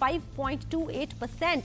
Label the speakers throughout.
Speaker 1: 5.28%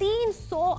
Speaker 1: 300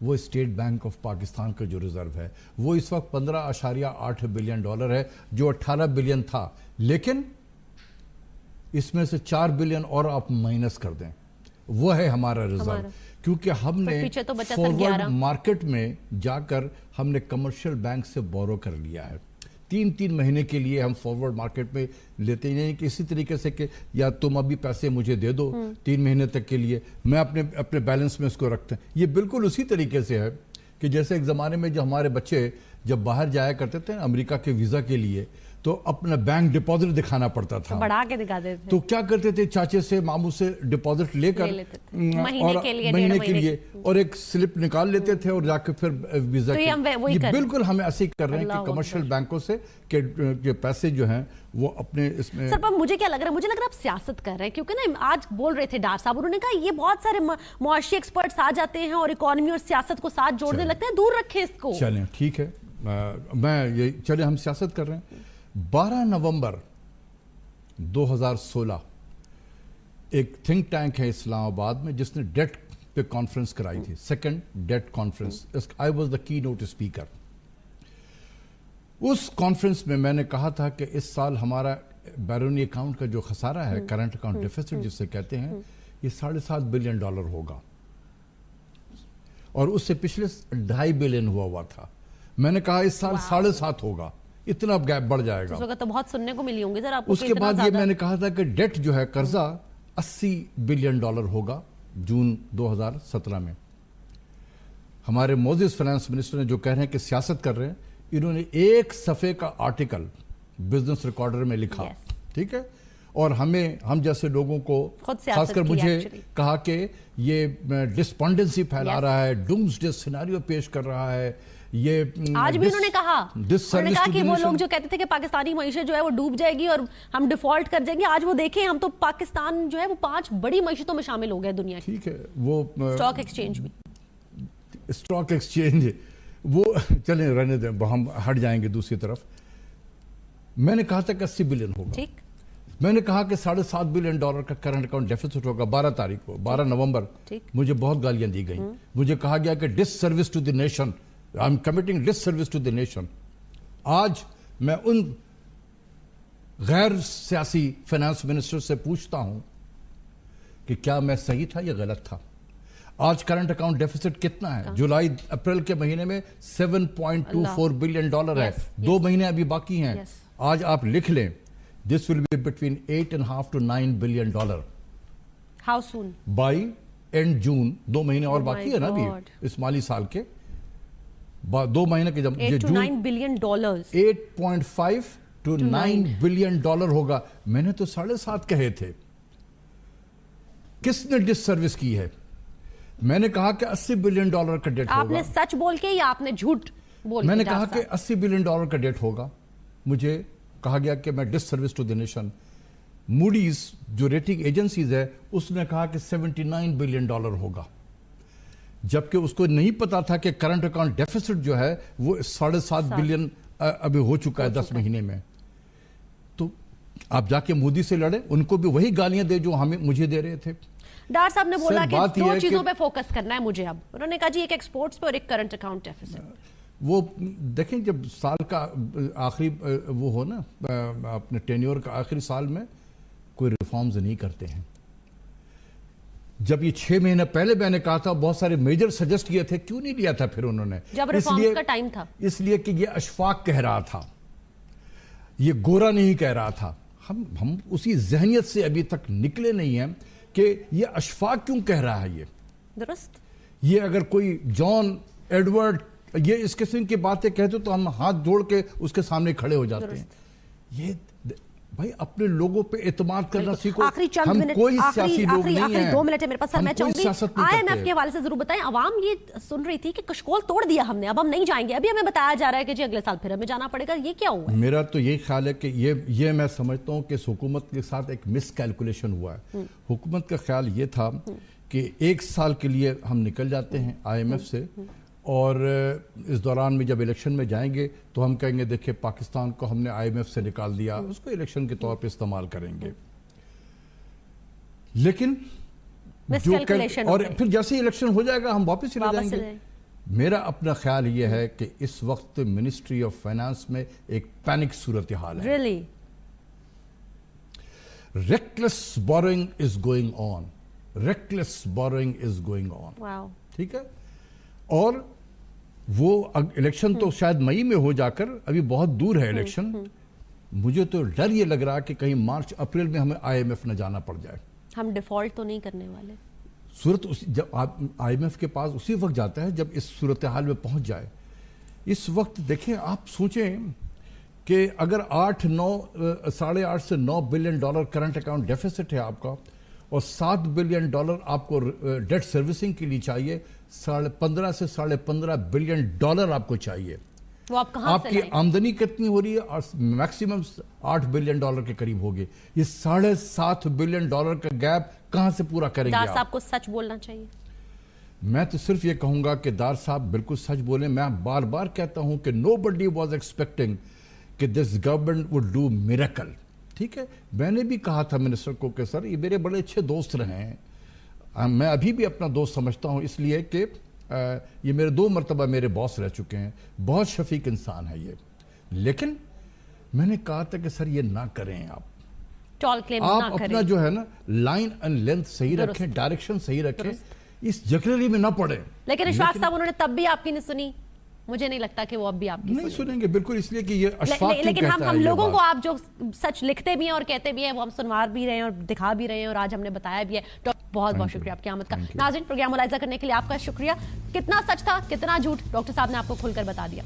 Speaker 2: وہ state bank of Pakistan کا جو ریزرو ہے وہ اس وقت 15.8 بلین ڈالر ہے، جو 18 بلین تھا، لیکن اس میں سے 4 بلین اور آپ مائنس کر دیں، وہ ہے ہمارا ریزرو، کیونکہ ہم نے فارورڈ مارکیٹ میں جا کر ہم نے کمرشل بینک سے بورو کر لیا ہے، 3 مہینے کے لیے ہم فارورڈ مارکیٹ میں لیتے ہیں، کہ اسی طریقے سے کہ یا تم ابھی پیسے مجھے دے دو 3 مہینے تک کے لیے، میں اپنے بیلنس میں اس کو رکھتے ہیں۔ یہ بالکل اسی طریقے سے ہے کہ جیسے ایک زمانے میں جو ہمارے بچے جب باہر جایا کرتے تھے امریکہ کے ویزا کے لیے تو اپنا بینک ڈپازٹ دکھانا پڑتا تھا،
Speaker 1: بڑھا کے دکھاتے تھے،
Speaker 2: تو کیا کرتے تھے چاچے سے ماموں سے ڈپازٹ لے کر مہینے کے لیے اور ایک سلپ نکال لیتے تھے اور جا کے پھر ویزا کے، بالکل ہم ایسے ہی کر رہے ہیں کہ کمرشل بینکوں سے کہ پیسے جو ہیں وہ اپنے اس میں۔
Speaker 1: سر مجھے کیا لگ رہا ہے، مجھے لگ رہا ہے آپ سیاست کر رہے ہیں، کیونکہ نا آج بول رہے تھے ڈار صاحب، انہوں نے کہا یہ بہت سارے معاشی ایکسپرٹس آ جاتے ہیں اور اکانومی اور سیاست کو ساتھ جوڑنے لگتے ہیں، دور رکھیں اس کو۔
Speaker 2: چلیں ٹھیک ہے، چلیں ہم سیاست کر رہے ہیں۔ 12 نومبر 2016 ایک تھنک ٹینک ہے اسلام آباد میں جس نے ڈیٹ پہ کانفرنس کرائی تھی، second date conference, I was the keynote speaker. Us conference میں میں نے کہا تھا کہ اس سال ہمارا بیرونی اکاؤنٹ کا جو خسارہ ہے، کرنٹ اکاؤنٹ ڈیفیسٹ جس سے کہتے ہیں، یہ $7.5 بلین ہوگا، اور اس سے پچھلے 2.5 بلین ہوا تھا۔ میں نے کہا اس سال 7.5 ہوگا، اتنا گیپ بڑھ جائے گا۔
Speaker 1: اس وقت تو بہت سننے کو ملی ہوں گے سر آپ کو۔
Speaker 2: اس کے بعد یہ میں نے کہا تھا کہ ڈیٹ جو ہے قرضہ $80 بلین ہوگا جون 2017 میں۔ ہمارے معزز فائنانس منسٹر نے جو کہہ رہے ہیں کہ سیاست کر رہے ہیں، انہوں نے ایک صفحے کا آرٹیکل بزنس ریکارڈر میں لکھا، ٹھیک ہے، اور ہم جیسے لوگوں کو خاص کر مجھے کہا کہ یہ ڈسپونڈنسی پھیلا رہا ہے، ڈومز ڈے سیناریو پیش کر رہا ہے۔ یہ
Speaker 1: آج بھی انہوں نے کہا کہ وہ لوگ جو کہتے تھے کہ پاکستانی معیشت جو ہے وہ ڈوب جائے گی اور ہم ڈیفالٹ کر جائیں گے، آج وہ دیکھیں ہم تو پاکستان جو ہے وہ 5 بڑی معیشتوں میں شامل ہو گئے دنیا کی۔
Speaker 2: ٹھیک ہے، وہ
Speaker 1: اسٹاک ایکسچینج بھی،
Speaker 2: اسٹاک ایکسچینج وہ چلیں رہنے دیں، ہم ہٹ جائیں گے دوسری طرف۔ میں نے کہا تھا کہ 80 بلین ہوگا،
Speaker 1: ٹھیک،
Speaker 2: میں نے کہا کہ $7.5 بلین کا کرنٹ اکاؤنٹ ڈیفیسٹ ہوگا 12 تاریخ کو، 12 نومبر۔ مجھے بہت گالیاں دی گئیں، مجھے کہا گیا کہ disservice to the nation, I am committing disservice to the nation. آج میں ان غیر سیاسی فائنانس منسٹر سے پوچھتا ہوں کہ کیا میں صحیح تھا یا غلط تھا؟ آج کرنٹ اکاؤنٹ ڈیفیسٹ کتنا ہے؟ جولائی اپریل کے مہینے میں $7.24 بلین ہے، 2 مہینے ابھی باقی ہیں۔ آج آپ لکھ لیں this will be between $8.5 to $9 billion.
Speaker 1: How soon?
Speaker 2: By end June، 2 مہینے اور باقی ہے نا ابھی اس مالی سال کے، 2 مہینے کے جب
Speaker 1: 8 to 9 billion dollars،
Speaker 2: 8.5 to 9 billion ہوگا۔ میں نے تو 7.5 کہے تھے۔ کس نے ڈس سروس کی ہے؟ میں نے کہا کہ $80 بلین کا ڈیٹ ہوگا۔
Speaker 1: آپ نے سچ بول کے یا آپ نے جھوٹ بول کے؟
Speaker 2: میں نے کہا کہ $80 بلین کا ڈیٹ ہوگا۔ مجھے کہا گیا کہ میں disservice to the nation. Moody's جو ریٹنگ ایجنسیز ہے اس نے کہا کہ $79 بلین ہوگا، جبکہ اس کو نہیں پتا تھا کہ کرنٹ اکاؤنٹ ڈیفیسٹ جو ہے وہ 7.5 بلین ابھی ہو چکا ہے 10 مہینے میں۔ تو آپ جا کے مودی سے لڑے، ان کو بھی وہی گالیاں دے جو مجھے دے رہے تھے۔
Speaker 1: ڈار صاحب نے بولا کہ 2 چیزوں پہ فوکس کرنا ہے مجھے، اب انہوں نے کہا جی ایک ایکسپورٹس پہ اور ایک کرنٹ اکاؤنٹ ڈیفیسٹ۔
Speaker 2: وہ دیکھیں جب سال کا آخری وہ ہو نا اپنے ٹینیور کا آخری سال میں کوئی ریفارمز نہیں کرتے ہیں۔ جب یہ 6 مہینے پہلے میں نے کہا تھا، بہت سارے میجر سجسٹ کیے تھے، کیوں نہیں لیا تھا پھر انہوں نے؟
Speaker 1: جب ریفارمز کا ٹائم تھا، اس
Speaker 2: لیے کہ یہ اشفاق کہہ رہا تھا، یہ گورا نہیں کہہ رہا تھا۔ ہم اسی ذہنیت سے ابھی تک نکلے نہیں ہیں کہ یہ اشفاق کیوں کہہ رہا ہے۔ یہ
Speaker 1: درست،
Speaker 2: یہ اگر کوئی جان ایڈورڈ یہ اس قسم کی باتیں کہتے تو ہم ہاتھ جوڑ کے اس کے سامنے کھڑے ہو جاتے ہیں۔ یہ بھائی اپنے لوگوں پہ اعتماد کرنا سیکھو۔ ہم کوئی سیاسی لوگ نہیں ہیں۔
Speaker 1: 2 منٹ ہے میرے پاس سر، میں چاہوں گی IMF کے حوالے سے ضرور بتائیں۔ عوام یہ سن رہی تھی کہ کشکول توڑ دیا ہم نے، اب ہم نہیں جائیں گے، ابھی ہمیں بتایا جا رہا ہے کہ جی اگلے سال پھر ہمیں جانا پڑے گا، یہ کیا ہوا ہے؟
Speaker 2: میرا تو یہی خیال ہے کہ یہ میں سمجھتا ہوں کہ اس حکومت کے ساتھ ایک مس کیلکولیشن ہوا ہے۔ حکومت کا خیال یہ تھا کہ 1 سال کے لیے ہم نکل جاتے ہیں IMF سے، اور اس دوران میں جب الیکشن میں جائیں گے تو ہم کہیں گے دیکھیں پاکستان کو ہم نے IMF سے نکال دیا، اس کو الیکشن کے طور پہ استعمال کریں گے۔ لیکن اور پھر جیسے الیکشن ہو جائے گا ہم واپس چلے جائیں گے۔ میرا اپنا خیال یہ ہے کہ اس وقت منسٹری آف فائنانس میں ایک پینک صورتحال ہے.
Speaker 1: Really?
Speaker 2: Reckless boring is going on. Reckless boring is going on.
Speaker 1: Wow.
Speaker 2: ٹھیک ہے. اور وہ الیکشن تو شاید مئی میں ہو جا کر, ابھی بہت دور ہے الیکشن. مجھے تو ڈر یہ لگ رہا کہ کہیں مارچ اپریل میں ہمیں IMF نہ جانا پڑ جائے.
Speaker 1: ہم ڈیفالٹ تو نہیں کرنے والے.
Speaker 2: صورت جب IMF کے پاس اسی وقت جاتا ہے جب اس صورتحال میں پہنچ جائے. اس وقت دیکھیں, آپ سوچیں کہ اگر 8.5 سے 9 billion dollar current account deficit ہے آپ کا, اور 7 بلین ڈالر آپ کو ڈیٹ سروسنگ کے لیے چاہیے, 15.5 سے 15.5 بلین ڈالر آپ کو چاہیے.
Speaker 1: وہ آپ کہاں
Speaker 2: آپ کی آمدنی کتنی ہو رہی ہے؟ اور میکسیمم 8 بلین ڈالر کے قریب ہوگی. یہ 7.5 بلین ڈالر کا گیپ کہاں سے پورا کریں گے آپ؟
Speaker 1: دار صاحب کو سچ بولنا چاہیے.
Speaker 2: میں تو صرف یہ کہوں گا کہ دار صاحب بالکل سچ بولیں. میں بار بار کہتا ہوں کہ nobody was expecting کہ this government would do miracle. ٹھیک ہے. میں نے بھی کہا تھا منسٹر کو کہ سر یہ میرے بڑے اچھے دوست رہے ہیں, میں ابھی بھی اپنا دوست سمجھتا ہوں, اس لیے کہ یہ میرے 2 مرتبہ میرے باس رہ چکے ہیں, بہت شفیق انسان ہے یہ. لیکن میں نے کہا تھا کہ سر یہ نہ کریں, آپ اپنا جو ہے نا لائن اینڈ لینتھ صحیح رکھیں, ڈائریکشن صحیح رکھیں, اس جکلری میں نہ پڑیں.
Speaker 1: لیکن اشفاق صاحب انہوں نے تب بھی آپ کی نہیں سنی. مجھے نہیں لگتا کہ وہ اب بھی آپ کی
Speaker 2: نہیں سنیں گے. بالکل, اس لیے کہ یہ اشفاق کیوں
Speaker 1: لیکن
Speaker 2: کہتا ہے.
Speaker 1: ہم لوگوں کو آپ جو سچ لکھتے بھی ہیں اور کہتے بھی ہیں وہ ہم سنوار بھی رہے ہیں اور دکھا بھی رہے ہیں, اور آج ہم نے بتایا بھی ہے. بہت بہت شکریہ آپ کی آمد کا. ناظرین, پروگرام ملاحظہ کرنے کے لیے آپ کا شکریہ. کتنا سچ تھا کتنا جھوٹ ڈاکٹر صاحب نے آپ کو کھل کر بتا دیا.